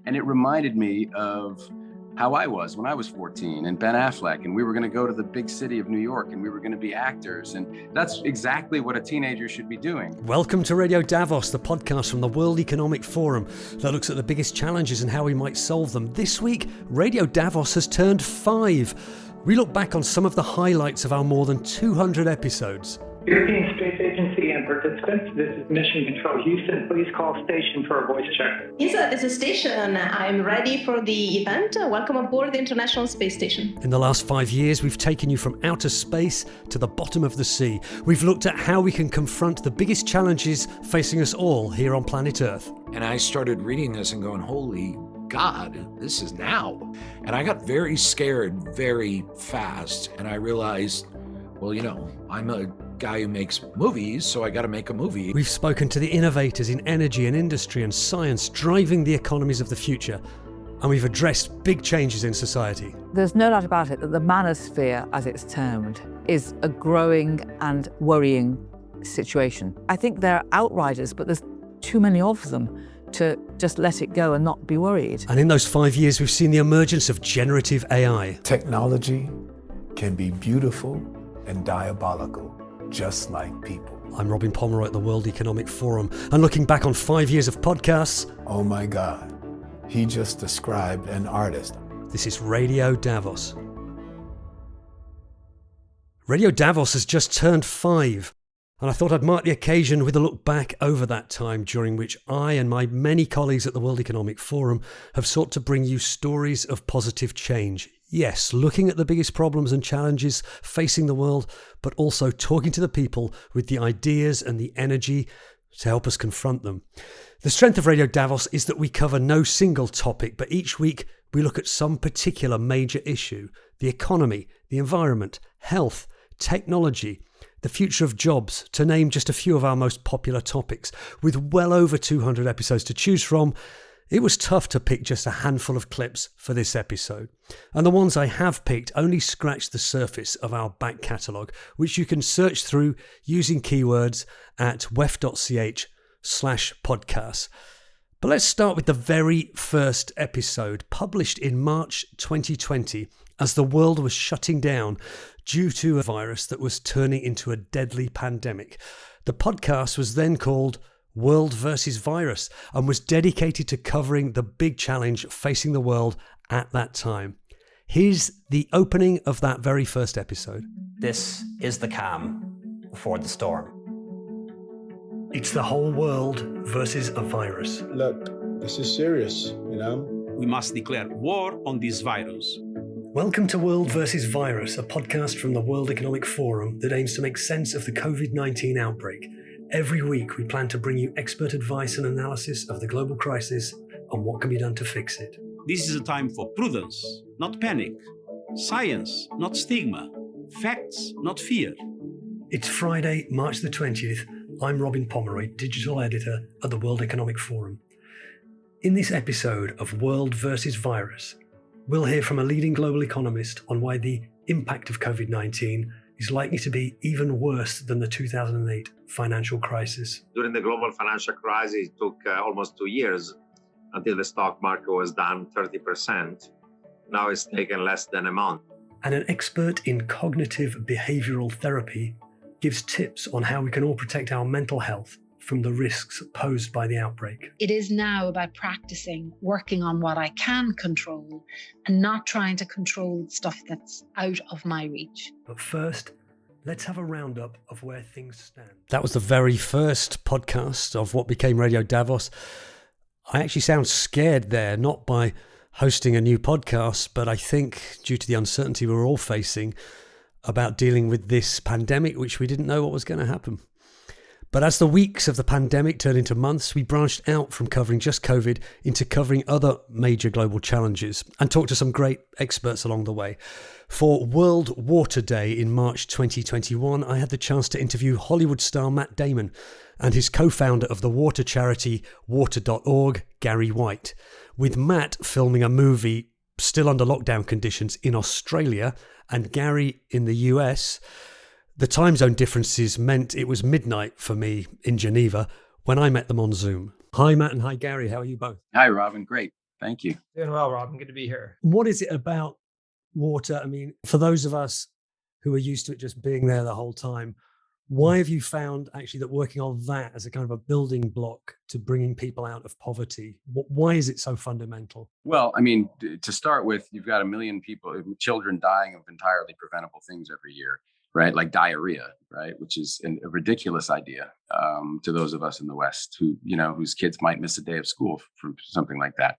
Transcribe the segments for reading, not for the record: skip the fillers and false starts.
And it reminded me of how I was when I was 14 and Ben Affleck, and we were going to go to the big city of New York and we were going to be actors. And that's exactly what a teenager should be doing. Welcome to Radio Davos, the podcast from the World Economic Forum that looks at the biggest challenges and how we might solve them. This week, Radio Davos has turned 5. We look back on some of the highlights of our more than 200 episodes. European Space Agency and participants, this is Mission Control Houston. Please call station for a voice check. Yes, this is Station. I'm ready for the event. Welcome aboard the International Space Station. In the last 5 years, we've taken you from outer space to the bottom of the sea. We've looked at how we can confront the biggest challenges facing us all here on planet Earth. And I started reading this and going, holy God, this is now. And I got very scared very fast. And I realized, well, I'm a guy who makes movies, so I got to make a movie. We've spoken to the innovators in energy and industry and science driving the economies of the future, and we've addressed big changes in society. There's no doubt about it that the manosphere, as it's termed, is a growing and worrying situation. I think there are outriders, but there's too many of them to just let it go and not be worried. And in those 5 years, we've seen the emergence of generative AI. Technology can be beautiful and diabolical, just like people. I'm Robin Pomeroy at the World Economic Forum, and looking back on 5 years of podcasts. Oh my God, he just described an artist. This is Radio Davos. Radio Davos has just turned 5, and I thought I'd mark the occasion with a look back over that time during which I and my many colleagues at the World Economic Forum have sought to bring you stories of positive change. Yes, looking at the biggest problems and challenges facing the world, but also talking to the people with the ideas and the energy to help us confront them. The strength of Radio Davos is that we cover no single topic, but each week we look at some particular major issue: the economy, the environment, health, technology, the future of jobs, to name just a few of our most popular topics. With well over 200 episodes to choose from, it was tough to pick just a handful of clips for this episode. And the ones I have picked only scratch the surface of our back catalogue, which you can search through using keywords at wef.ch/podcasts. But let's start with the very first episode, published in March 2020, as the world was shutting down due to a virus that was turning into a deadly pandemic. The podcast was then called World versus Virus and was dedicated to covering the big challenge facing the world at that time. Here's the opening of that very first episode. This is the calm before the storm. It's the whole world versus a virus. Look, this is serious, We must declare war on this virus. Welcome to World versus Virus, a podcast from the World Economic Forum that aims to make sense of the COVID-19 outbreak. Every week, we plan to bring you expert advice and analysis of the global crisis and what can be done to fix it. This is a time for prudence, not panic. Science, not stigma. Facts, not fear. It's Friday, March the 20th. I'm Robin Pomeroy, digital editor at the World Economic Forum. In this episode of World versus Virus, we'll hear from a leading global economist on why the impact of COVID-19 is likely to be even worse than the 2008 financial crisis. During the global financial crisis, it took almost 2 years until the stock market was down 30%. Now it's taken less than a month. And an expert in cognitive behavioral therapy gives tips on how we can all protect our mental health from the risks posed by the outbreak. It is now about practicing working on what I can control and not trying to control stuff that's out of my reach. But first, let's have a roundup of where things stand. That was the very first podcast of what became Radio Davos. I actually sound scared there, not by hosting a new podcast, but I think due to the uncertainty we're all facing about dealing with this pandemic, which we didn't know what was going to happen. But as the weeks of the pandemic turned into months, we branched out from covering just COVID into covering other major global challenges and talked to some great experts along the way. For World Water Day in March 2021, I had the chance to interview Hollywood star Matt Damon and his co-founder of the water charity water.org, Gary White, with Matt filming a movie still under lockdown conditions in Australia and Gary in the US. The time zone differences meant it was midnight for me in Geneva when I met them on Zoom. Hi, Matt, and hi, Gary. How are you both? Hi, Robin. Great. Thank you. Doing well, Robin. Good to be here. What is it about water? I mean, for those of us who are used to it just being there the whole time, why have you found actually that working on that as a kind of a building block to bringing people out of poverty, why is it so fundamental? Well, I mean, to start with, you've got 1 million children dying of entirely preventable things every year, right? Like diarrhea, right? Which is a ridiculous idea to those of us in the West who, whose kids might miss a day of school from something like that.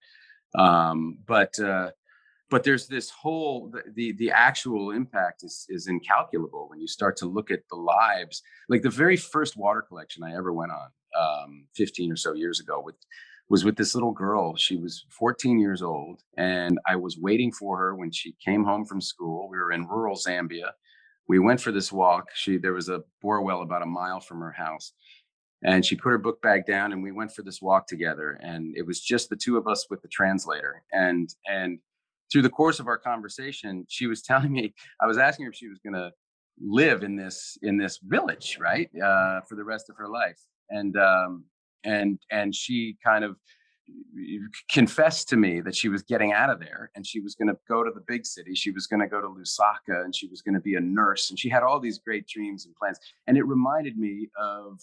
But there's this whole, the actual impact is incalculable when you start to look at the lives. Like the very first water collection I ever went on 15 or so years ago was with this little girl. She was 14 years old, and I was waiting for her when she came home from school. We were in rural Zambia. We went for this walk. There was a bore well about a mile from her house. And she put her book bag down, and we went for this walk together. And it was just the two of us with the translator. And through the course of our conversation, she was telling me, I was asking her if she was going to live in this village, right, for the rest of her life. And she kind of confessed to me that she was getting out of there, and she was going to go to the big city. She was going to go to Lusaka, and she was going to be a nurse. And she had all these great dreams and plans. And it reminded me of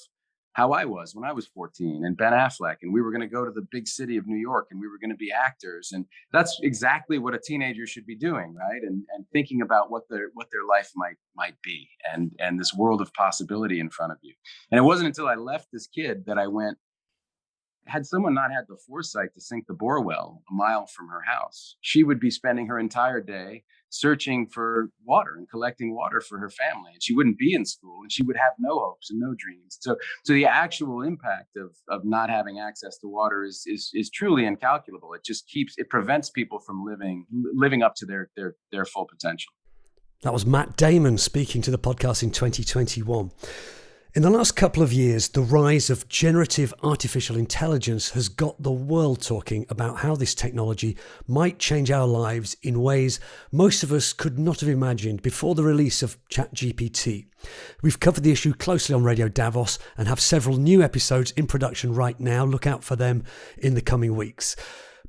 how I was when I was 14, and Ben Affleck, and we were going to go to the big city of New York, and we were going to be actors. And that's exactly what a teenager should be doing, right? And thinking about what their life might be, and this world of possibility in front of you. And it wasn't until I left this kid that I went, had someone not had the foresight to sink the bore well a mile from her house, she would be spending her entire day searching for water and collecting water for her family. And she wouldn't be in school, and she would have no hopes and no dreams. So the actual impact of not having access to water is truly incalculable. It prevents people from living up to their full potential. That was Matt Damon speaking to the podcast in 2021. In the last couple of years, the rise of generative artificial intelligence has got the world talking about how this technology might change our lives in ways most of us could not have imagined before the release of ChatGPT. We've covered the issue closely on Radio Davos and have several new episodes in production right now. Look out for them in the coming weeks.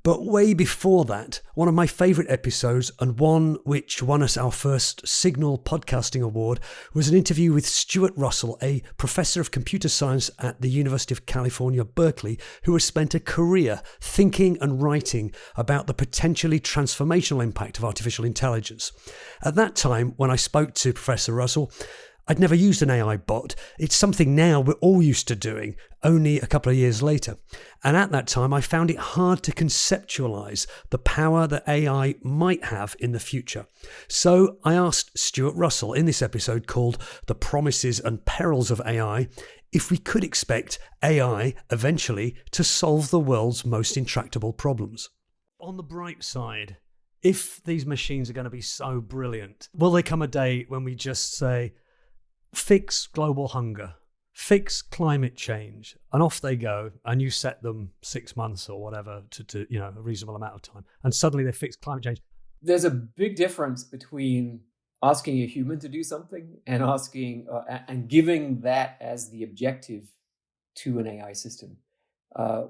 But way before that, one of my favourite episodes, and one which won us our first Signal Podcasting Award, was an interview with Stuart Russell, a professor of computer science at the University of California, Berkeley, who has spent a career thinking and writing about the potentially transformational impact of artificial intelligence. At that time, when I spoke to Professor Russell, I'd never used an AI bot. It's something now we're all used to doing, only a couple of years later. And at that time, I found it hard to conceptualize the power that AI might have in the future. So I asked Stuart Russell in this episode called The Promises and Perils of AI if we could expect AI eventually to solve the world's most intractable problems. On the bright side, if these machines are going to be so brilliant, will there come a day when we just say, fix global hunger, fix climate change, and off they go, and you set them 6 months or whatever to a reasonable amount of time, and suddenly they fix climate change? There's a big difference between asking a human to do something and asking and giving that as the objective to an AI system.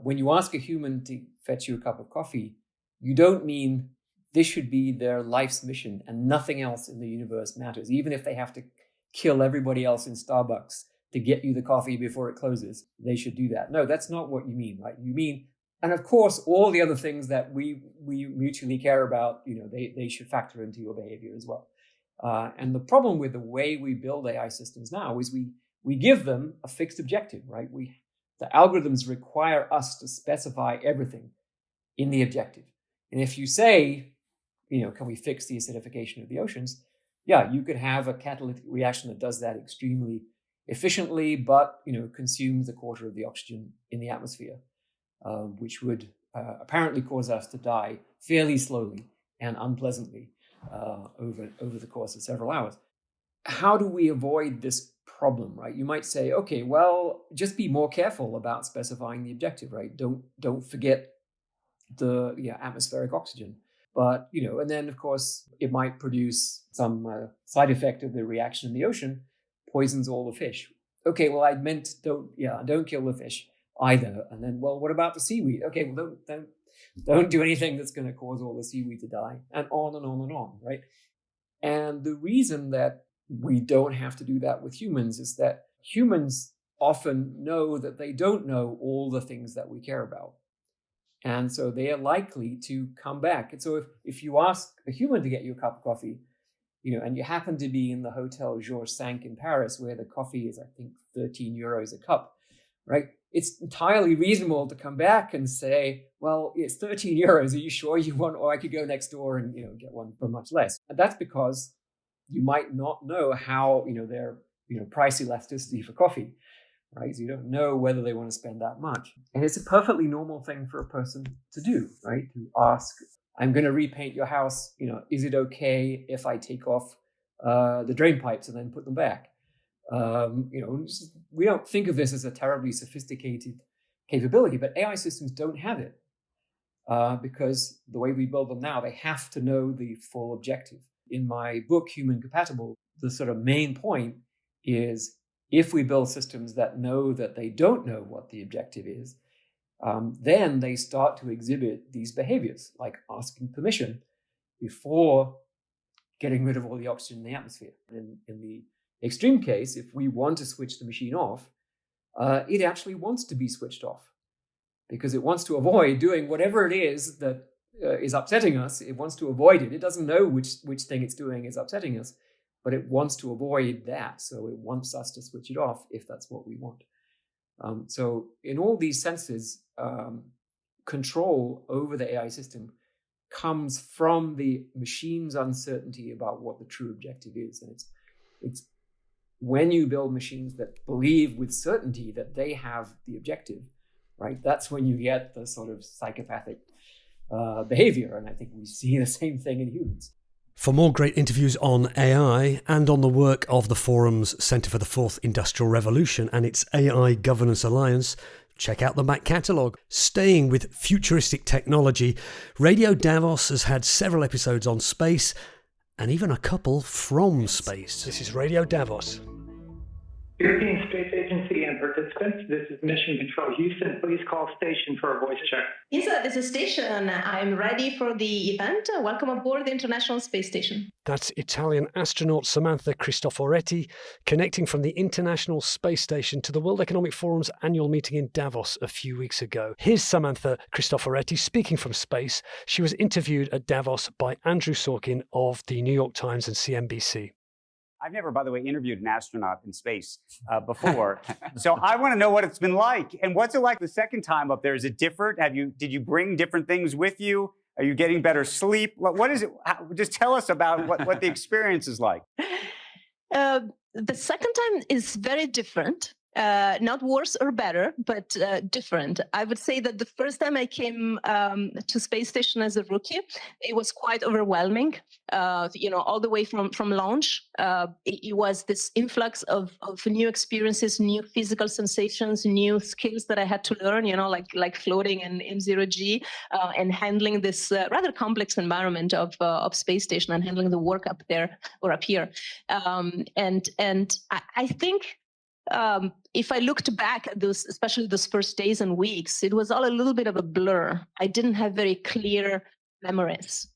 When you ask a human to fetch you a cup of coffee, you don't mean this should be their life's mission and nothing else in the universe matters, even if they have to kill everybody else in Starbucks to get you the coffee before it closes. They should do that. No, that's not what you mean, right? You mean, and of course, all the other things that we mutually care about, they should factor into your behavior as well. And the problem with the way we build AI systems now is we give them a fixed objective, right? The algorithms require us to specify everything in the objective. And if you say, can we fix the acidification of the oceans? Yeah, you could have a catalytic reaction that does that extremely efficiently, but consumes a quarter of the oxygen in the atmosphere, which would apparently cause us to die fairly slowly and unpleasantly over the course of several hours. How do we avoid this problem, right? You might say, okay, well, just be more careful about specifying the objective, right? Don't forget the atmospheric oxygen. But, and then, of course, it might produce some side effect of the reaction in the ocean, poisons all the fish. Okay, well, I meant don't kill the fish. either. And then, well, what about the seaweed? Okay, well, don't do anything that's going to cause all the seaweed to die, and on and on and on, right? And the reason that we don't have to do that with humans is that humans often know that they don't know all the things that we care about. And so they are likely to come back. And so if you ask a human to get you a cup of coffee, and you happen to be in the Hotel Georges V in Paris, where the coffee is, I think, 13 euros a cup, right? It's entirely reasonable to come back and say, well, it's 13 euros. Are you sure you want, or I could go next door and, get one for much less. And that's because you might not know how, their, price elasticity for coffee, right? So you don't know whether they want to spend that much. And it's a perfectly normal thing for a person to do, right? To ask, I'm going to repaint your house. Is it okay if I take off the drain pipes and then put them back? We don't think of this as a terribly sophisticated capability, but AI systems don't have it because the way we build them now, they have to know the full objective. In my book, Human Compatible, the sort of main point is if we build systems that know that they don't know what the objective is, then they start to exhibit these behaviors, like asking permission before getting rid of all the oxygen in the atmosphere. In the extreme case, if we want to switch the machine off, it actually wants to be switched off because it wants to avoid doing whatever it is that is upsetting us. It wants to avoid it. It doesn't know which thing it's doing is upsetting us, but it wants to avoid that. So it wants us to switch it off if that's what we want. So in all these senses, control over the AI system comes from the machine's uncertainty about what the true objective is. And it's when you build machines that believe with certainty that they have the objective, right? That's when you get the sort of psychopathic behavior. And I think we see the same thing in humans. For more great interviews on AI and on the work of the Forum's Centre for the Fourth Industrial Revolution and its AI Governance Alliance, check out the back catalogue. Staying with futuristic technology, Radio Davos has had several episodes on space and even a couple from space. This is Radio Davos. European Space Agency and participants, this is Mission Control Houston. Please call station for a voice check. Isa, this is Station. I'm ready for the event. Welcome aboard the International Space Station. That's Italian astronaut Samantha Cristoforetti, connecting from the International Space Station to the World Economic Forum's annual meeting in Davos a few weeks ago. Here's Samantha Cristoforetti speaking from space. She was interviewed at Davos by Andrew Sorkin of the New York Times and CNBC. I've never, by the way, interviewed an astronaut in space before. So I want to know what it's been like. And what's it like the second time up there? Is it different? Did you bring different things with you? Are you getting better sleep? What is it? Just tell us about what the experience is like. The second time is very different. Not worse or better, but different. I would say that the first time I came to space station as a rookie, it was quite overwhelming. All the way from launch, it was this influx of new experiences, new physical sensations, new skills that I had to learn. Like floating in zero-G and handling this rather complex environment of space station and handling the work up there or up here. And I think. If I looked back at those, especially those first days and weeks, it was all a little bit of a blur. I didn't have very clear memories.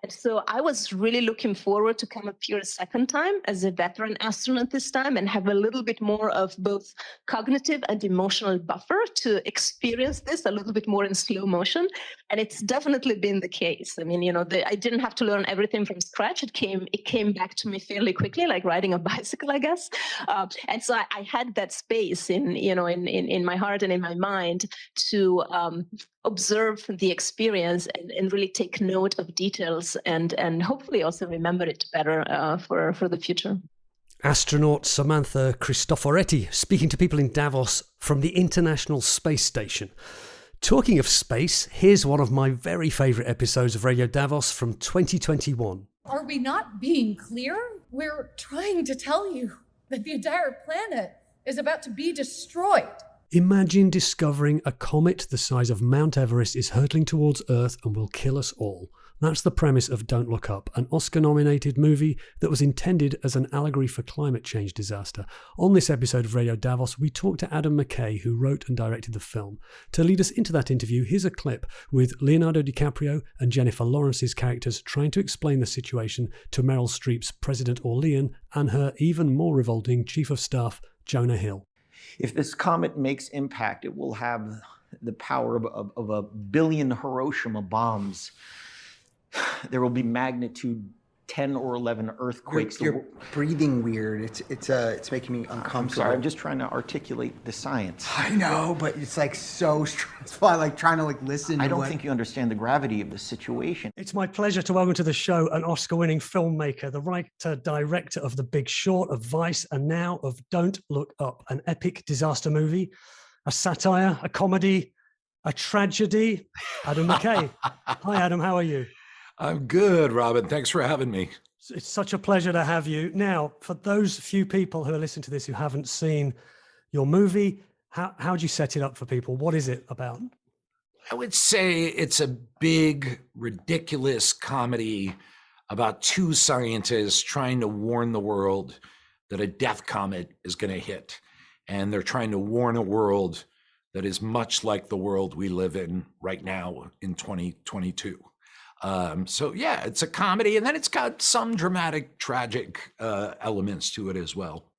And so I was really looking forward to come up here a second time as a veteran astronaut this time and have a little bit more of both cognitive and emotional buffer to experience this a little bit more in slow motion. And it's definitely been the case. I mean, I didn't have to learn everything from scratch. It came back to me fairly quickly, like riding a bicycle, I guess. And so I had that space in my heart and in my mind to observe the experience and really take note of details and hopefully also remember it better for the future. Astronaut Samantha Cristoforetti speaking to people in Davos from the International Space Station. Talking of space, here's one of my very favourite episodes of Radio Davos from 2021. Are we not being clear? We're trying to tell you that the entire planet is about to be destroyed. Imagine discovering a comet the size of Mount Everest is hurtling towards Earth and will kill us all. That's the premise of Don't Look Up, an Oscar-nominated movie that was intended as an allegory for climate change disaster. On this episode of Radio Davos, we talked to Adam McKay, who wrote and directed the film. To lead us into that interview, here's a clip with Leonardo DiCaprio and Jennifer Lawrence's characters trying to explain the situation to Meryl Streep's President Orlean and her even more revolting Chief of Staff, Jonah Hill. If this comet makes impact, it will have the power of a billion Hiroshima bombs. There will be magnitude 10 or 11 earthquakes. You're breathing weird. It's making me uncomfortable. I'm sorry, I'm just trying to articulate the science. I know, but it's like so stressful. I like trying to listen. I don't think you understand the gravity of the situation. It's my pleasure to welcome to the show an Oscar-winning filmmaker, the writer-director of The Big Short, of Vice, and now of Don't Look Up, an epic disaster movie, a satire, a comedy, a tragedy. Adam McKay. Hi, Adam. How are you? I'm good, Robin. Thanks for having me. It's such a pleasure to have you. Now, for those few people who are listening to this who haven't seen your movie, how do you set it up for people? What is it about? I would say it's a big, ridiculous comedy about two scientists trying to warn the world that a death comet is going to hit. And they're trying to warn a world that is much like the world we live in right now in 2022. So yeah, it's a comedy, and then it's got some dramatic, tragic elements to it as well.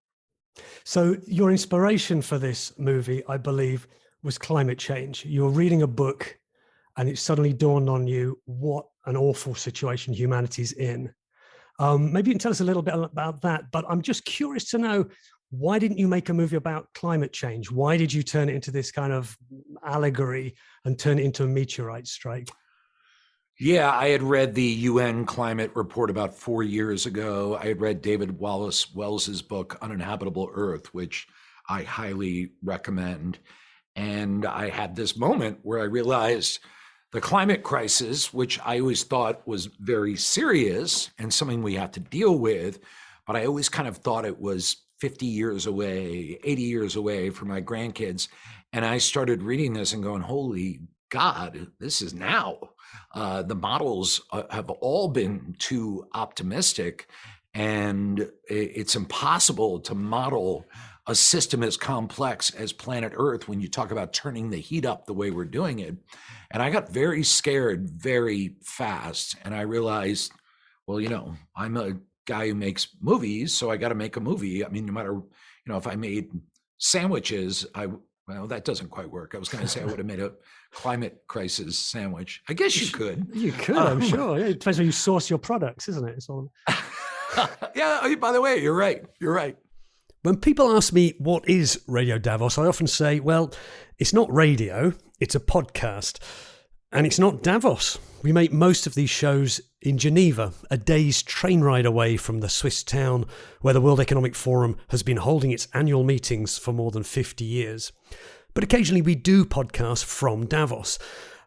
So your inspiration for this movie, I believe, was climate change. You were reading a book and it suddenly dawned on you what an awful situation humanity's in. Maybe you can tell us a little bit about that, but I'm just curious to know, why didn't you make a movie about climate change? Why did you turn it into this kind of allegory and turn it into a meteorite strike? Yeah, I had read the UN climate report about 4 years ago. I had read David Wallace Wells's book, Uninhabitable Earth, which I highly recommend. And I had this moment where I realized the climate crisis, which I always thought was very serious and something we have to deal with, but I always kind of thought it was 50 years away, 80 years away for my grandkids. And I started reading this and going, holy God, this is now. The models have all been too optimistic, and it's impossible to model a system as complex as planet Earth when you talk about turning the heat up the way we're doing it. And I got very scared very fast, and I realized, well, I'm a guy who makes movies, so I got to make a movie. I mean, no matter, if I made sandwiches, well, that doesn't quite work. I was going to say I would have made a climate crisis sandwich. I guess you could. You could, I'm sure. Yeah, it depends where you source your products, isn't it? It's all... Yeah, by the way, you're right. You're right. When people ask me what is Radio Davos, I often say, well, it's not radio, it's a podcast. And it's not Davos. We make most of these shows in Geneva, a day's train ride away from the Swiss town where the World Economic Forum has been holding its annual meetings for more than 50 years. But occasionally we do podcasts from Davos.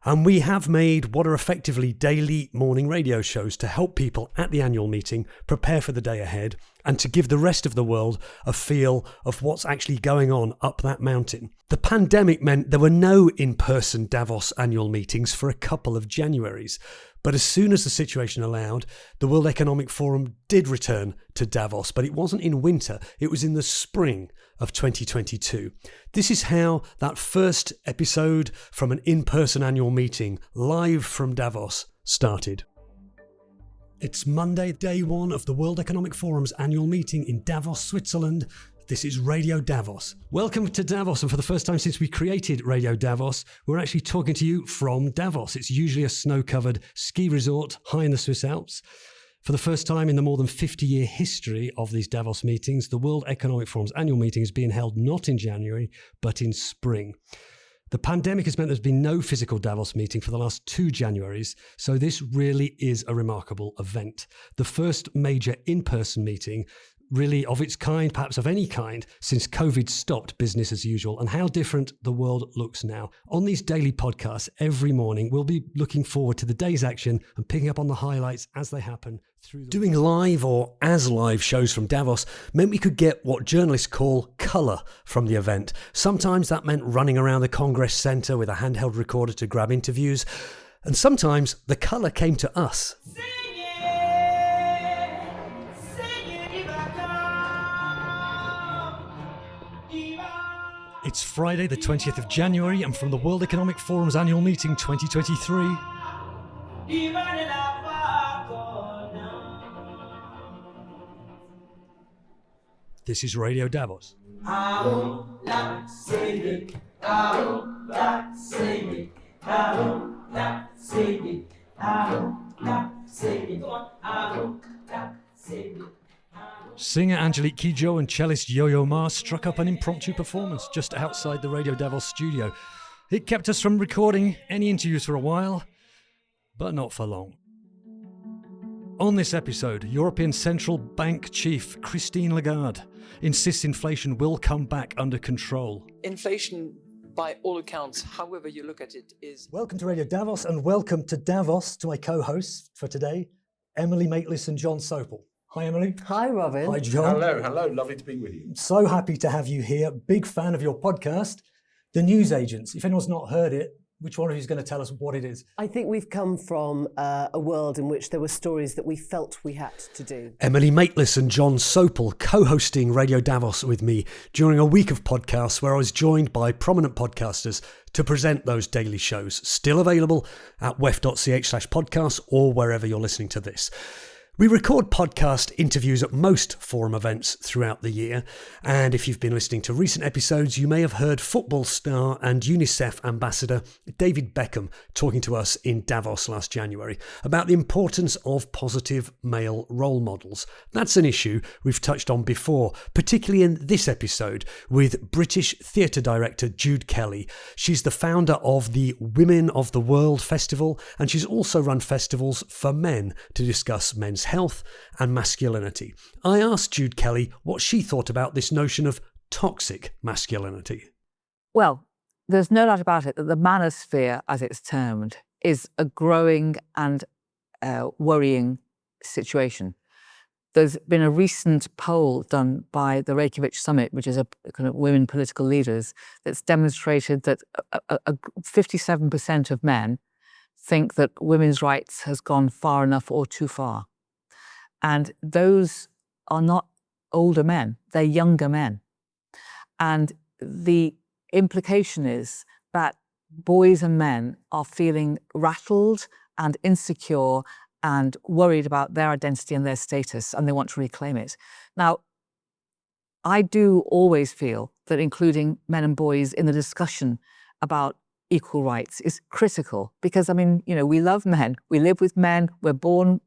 And we have made what are effectively daily morning radio shows to help people at the annual meeting prepare for the day ahead and to give the rest of the world a feel of what's actually going on up that mountain. The pandemic meant there were no in-person Davos annual meetings for a couple of Januaries. But as soon as the situation allowed, the World Economic Forum did return to Davos, but it wasn't in winter, it was in the spring of 2022. This is how that first episode from an in-person annual meeting live from Davos started. It's Monday, day one of the World Economic Forum's annual meeting in Davos, Switzerland. This is Radio Davos. Welcome to Davos, and for the first time since we created Radio Davos, we're actually talking to you from Davos. It's usually a snow-covered ski resort high in the Swiss Alps. For the first time in the more than 50-year history of these Davos meetings, the World Economic Forum's annual meeting is being held not in January, but in spring. The pandemic has meant there's been no physical Davos meeting for the last 2 Januaries, so this really is a remarkable event. The first major in-person meeting really of its kind, perhaps of any kind, since COVID stopped business as usual, and how different the world looks now. On these daily podcasts every morning, we'll be looking forward to the day's action and picking up on the highlights as they happen. Doing live or as live shows from Davos meant we could get what journalists call colour from the event. Sometimes that meant running around the Congress Centre with a handheld recorder to grab interviews, and sometimes the colour came to us. It's Friday the 20th of January, and from the World Economic Forum's annual meeting 2023... This is Radio Davos. Singer Angelique Kidjo and cellist Yo-Yo Ma struck up an impromptu performance just outside the Radio Davos studio. It kept us from recording any interviews for a while, but not for long. On this episode, European Central Bank Chief Christine Lagarde insists inflation will come back under control. Inflation, by all accounts, however you look at it, is... Welcome to Radio Davos, and welcome to Davos to my co-hosts for today, Emily Maitlis and John Sopel. Hi, Emily. Hi, Robin. Hi, John. Hello. Lovely to be with you. So happy to have you here. Big fan of your podcast, The News Agents. If anyone's not heard it, which one of you is going to tell us what it is? I think we've come from a world in which there were stories that we felt we had to do. Emily Maitlis and John Sopel co-hosting Radio Davos with me during a week of podcasts where I was joined by prominent podcasters to present those daily shows, still available at wef.ch/podcasts or wherever you're listening to this. We record podcast interviews at most forum events throughout the year, and if you've been listening to recent episodes, you may have heard football star and UNICEF ambassador David Beckham talking to us in Davos last January about the importance of positive male role models. That's an issue we've touched on before, particularly in this episode with British theatre director Jude Kelly. She's the founder of the Women of the World Festival, and she's also run festivals for men to discuss men's health and masculinity. I asked Jude Kelly what she thought about this notion of toxic masculinity. Well, there's no doubt about it that the manosphere, as it's termed, is a growing and worrying situation. There's been a recent poll done by the Reykjavik Summit, which is a kind of women political leaders, that's demonstrated that 57% of men think that women's rights has gone far enough or too far. And those are not older men, they're younger men. And the implication is that boys and men are feeling rattled and insecure and worried about their identity and their status, and they want to reclaim it. Now, I do always feel that including men and boys in the discussion about equal rights is critical because, I mean, you know, we love men, we live with men, we're born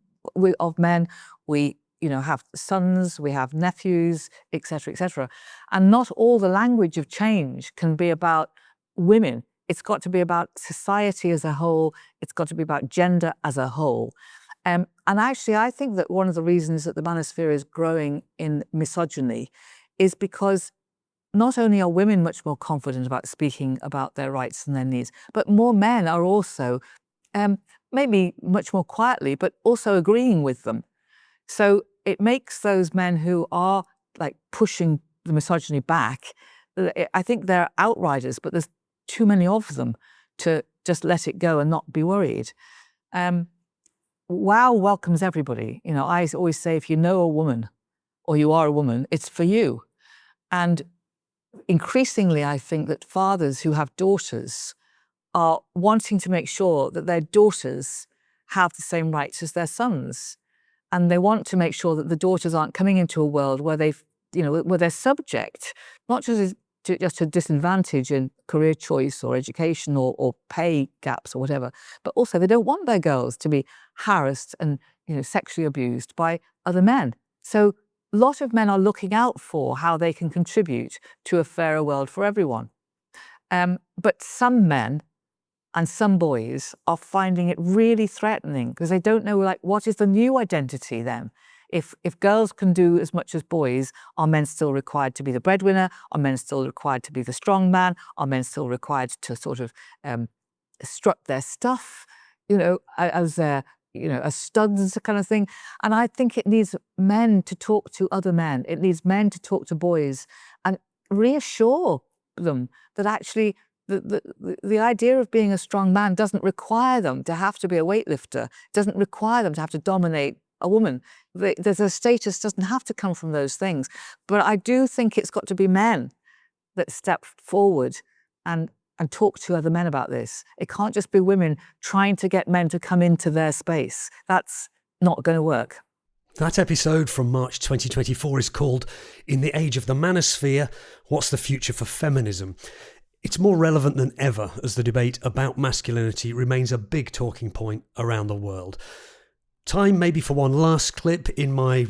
of men, we, you know, have sons, we have nephews, etc., etc. And not all the language of change can be about women. It's got to be about society as a whole. It's got to be about gender as a whole. And actually, I think that one of the reasons that the manosphere is growing in misogyny is because not only are women much more confident about speaking about their rights and their needs, but more men are also, maybe much more quietly, but also agreeing with them. So it makes those men who are like pushing the misogyny back, I think they're outriders, but there's too many of them to just let it go and not be worried. WOW welcomes everybody. You know, I always say, if you know a woman or you are a woman, it's for you. And increasingly, I think that fathers who have daughters are wanting to make sure that their daughters have the same rights as their sons. And they want to make sure that the daughters aren't coming into a world where where they're subject, not just to disadvantage in career choice or education or pay gaps or whatever, but also they don't want their girls to be harassed and, you know, sexually abused by other men. So a lot of men are looking out for how they can contribute to a fairer world for everyone. But some men and some boys are finding it really threatening because they don't know, like, what is the new identity then? If girls can do as much as boys, are men still required to be the breadwinner? Are men still required to be the strong man? Are men still required to sort of strut their stuff, as studs kind of thing? And I think it needs men to talk to other men. It needs men to talk to boys and reassure them that actually the idea of being a strong man doesn't require them to have to be a weightlifter, doesn't require them to have to dominate a woman. Their status doesn't have to come from those things. But I do think it's got to be men that step forward and talk to other men about this. It can't just be women trying to get men to come into their space. That's not going to work. That episode from March 2024 is called In the Age of the Manosphere, What's the Future for Feminism? It's more relevant than ever as the debate about masculinity remains a big talking point around the world. Time maybe for one last clip in my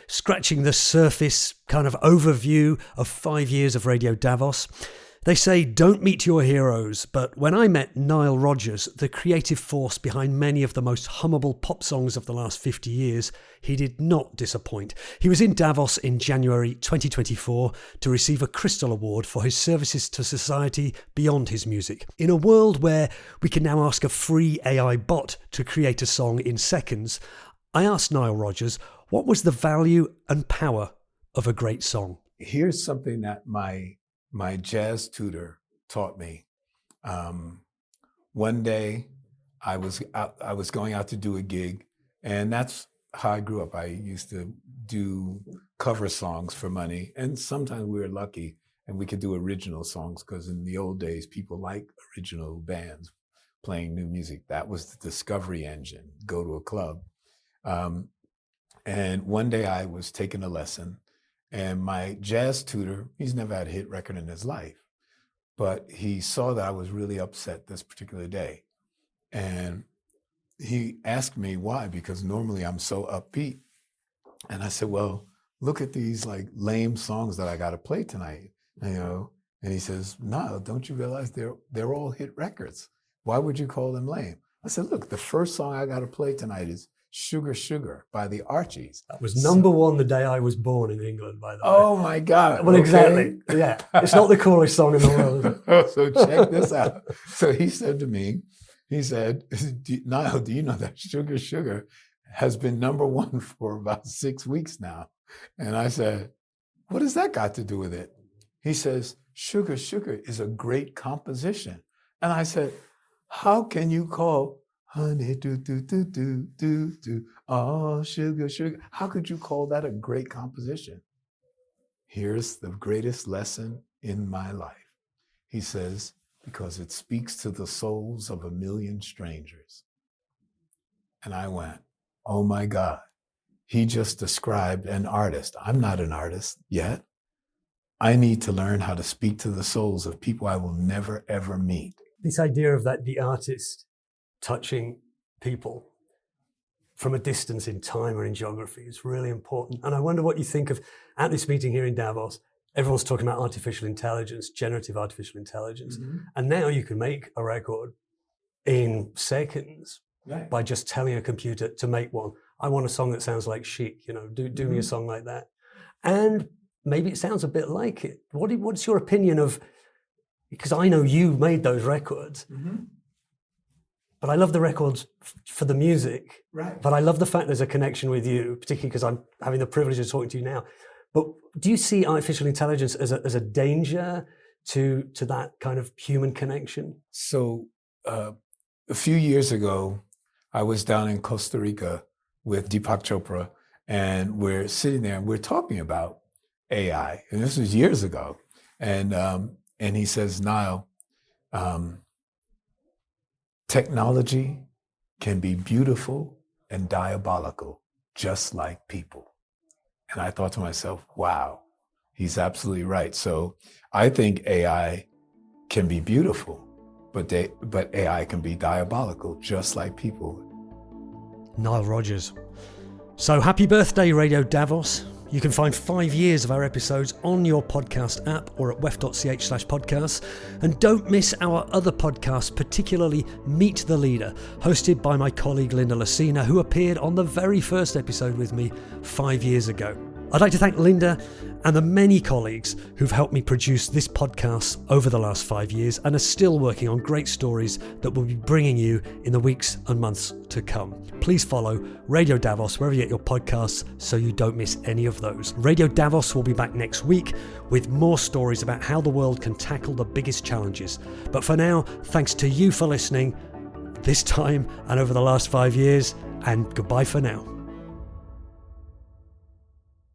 scratching the surface kind of overview of 5 years of Radio Davos. They say don't meet your heroes, but when I met Nile Rodgers, the creative force behind many of the most hummable pop songs of the last 50 years, he did not disappoint. He was in Davos in January 2024 to receive a Crystal Award for his services to society beyond his music. In a world where we can now ask a free AI bot to create a song in seconds, I asked Nile Rodgers what was the value and power of a great song. Here's something that my jazz tutor taught me. One day I was going out to do a gig, and that's how I grew up. I used to do cover songs for money, and sometimes we were lucky and we could do original songs, because in the old days, people liked original bands playing new music. That was the discovery engine, go to a club. And one day I was taking a lesson, and my jazz tutor, he's never had a hit record in his life, but he saw that I was really upset this particular day. And he asked me why, because normally I'm so upbeat. And I said, well, look at these like lame songs that I got to play tonight, And he says, no, don't you realize they're all hit records? Why would you call them lame? I said, look, the first song I got to play tonight is Sugar, Sugar by the Archies. That was number one the day I was born in England, by the way. Oh my God. Well, exactly. Yeah. It's not the coolest song in the world, is it? So check this out. So he said to me, he said, Niall, do you know that Sugar, Sugar has been number one for about 6 weeks now? And I said, what has that got to do with it? He says, Sugar, Sugar is a great composition. And I said, how can you call honey, do, oh, sugar, sugar. How could you call that a great composition? Here's the greatest lesson in my life. He says, because it speaks to the souls of 1 million strangers. And I went, oh my God, he just described an artist. I'm not an artist yet. I need to learn how to speak to the souls of people I will never, ever meet. This idea of the artist touching people from a distance in time or in geography is really important. And I wonder what you think of, at this meeting here in Davos, everyone's talking about artificial intelligence, generative artificial intelligence. Mm-hmm. And now you can make a record in seconds by just telling a computer to make one. I want a song that sounds like Chic, do me a song like that. And maybe it sounds a bit like it. What's your opinion of, because I know you made those records, but I love the records for the music. Right. But I love the fact there's a connection with you, particularly because I'm having the privilege of talking to you now. But do you see artificial intelligence as a danger to that kind of human connection? So a few years ago, I was down in Costa Rica with Deepak Chopra, and we're sitting there and we're talking about AI. And this was years ago. And he says, Niall, technology can be beautiful and diabolical, just like people. And I thought to myself, wow, he's absolutely right. So I think AI can be beautiful, but AI can be diabolical, just like people. Nile Rodgers. So happy birthday, Radio Davos. You can find 5 years of our episodes on your podcast app or at wef.ch/podcasts. And don't miss our other podcasts, particularly Meet the Leader, hosted by my colleague Linda Lucina, who appeared on the very first episode with me 5 years ago. I'd like to thank Linda and the many colleagues who've helped me produce this podcast over the last 5 years and are still working on great stories that we'll be bringing you in the weeks and months to come. Please follow Radio Davos wherever you get your podcasts so you don't miss any of those. Radio Davos will be back next week with more stories about how the world can tackle the biggest challenges. But for now, thanks to you for listening this time and over the last 5 years, and goodbye for now.